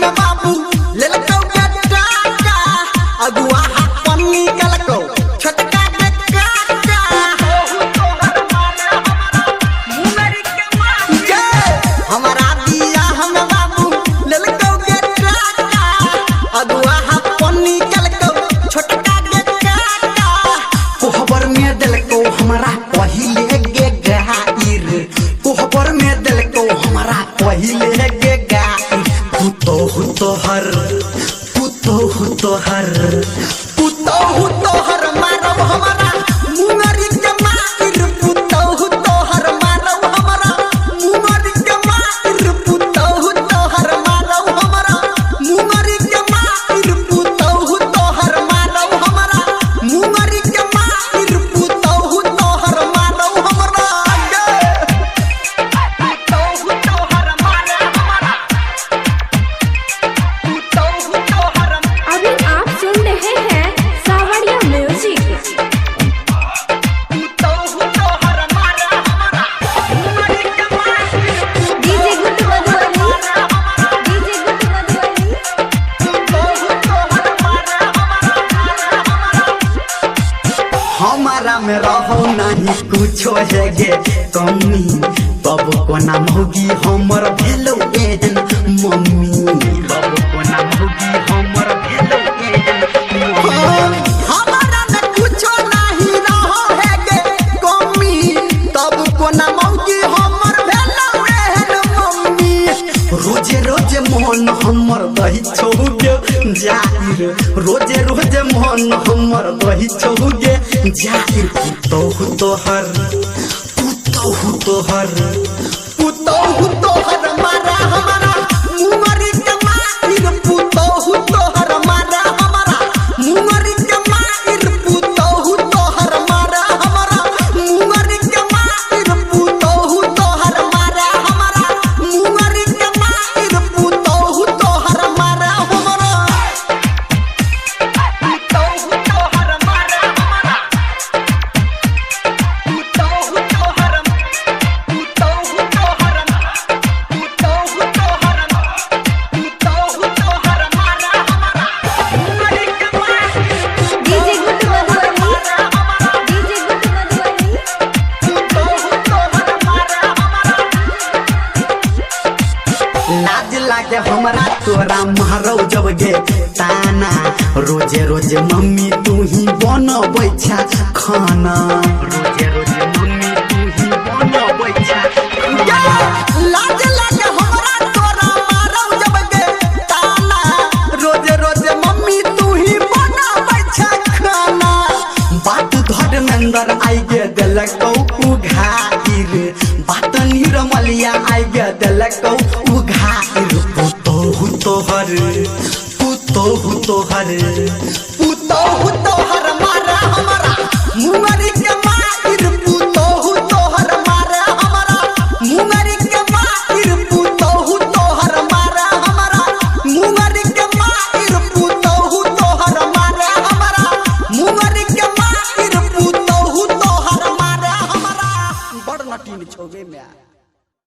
हम बाबू ले लको गट्टा अगुआ पन्नी कलको छोटका काका हमारा दिया हम बाबू ले लको गट्टा अगुआ पन्नी कलको छोटका काका कोहबर में दिलको हमारा पहिले गे गाइर कोहबर में दिलको हमारा पहिले गे गाइर पुतो हर मारब हमारा मुंगरी के माइर पुतो हर मारब हमारा मुंगरी के माइर पुतो हर मारब हमारा मुंगरी के माइर पुतो हर मारब हमारा मुंगरी के माइर पुतो हर मारब हमारा अभी आप सुन रहे हैं सावरिया music. DJ Guddu Madhubani, DJ Guddu हमारा में रहो नहीं कुछो है गे कमी तब कोना मौगी हमर भेलो एहन मम्मी तब कोना मौगी हमर भेलो एहन हमारा में कुछो नहीं रहो है गे कमी तब कोना मौगी हमर भेलो एहन मम्मी रोजे रोजे मन हमर दही छौगे जाहिर रोजे रोजे मन हमर दही छौगे जाहिर पुतो हर मारा हमारा मुंगरी के माइर पुतो हर मारा हमारा मुंगरी के माइर पुतो हर मारा हमारा मुंगरी के माइर पुतो हर मारा हमारा मुंगरी के माइर पुतो हर मारा हमारा डीजे गुड्डू मधुबनी, डीजे गुड्डू मधुबनी। लाज लागे हमरा तोरा मारो जब गे ताना रोजे रोजे मम्मी तू ही बनबै छा खाना रोजे रोजे मम्मी तू ही बनबै छा लाज लागे हमरा तोरा मारो जब गे ताना रोजे रोजे मम्मी तू ही बनबै छा खाना बात धर्मेंद्र आई गे देलकौ उघाइर बात निरमलिया आई गे देलकौ उघाइर पुतो हर मारा हमारा मुंगरी के माइर पुतो हर मारा हमारा मुंगरी के माइर पुतो हर मारा हमारा मुंगरी के माइर पुतो हर मारा हमारा मुंगरी के माइर पुतो हर मारा हमारा बड़ लटीन छोगे में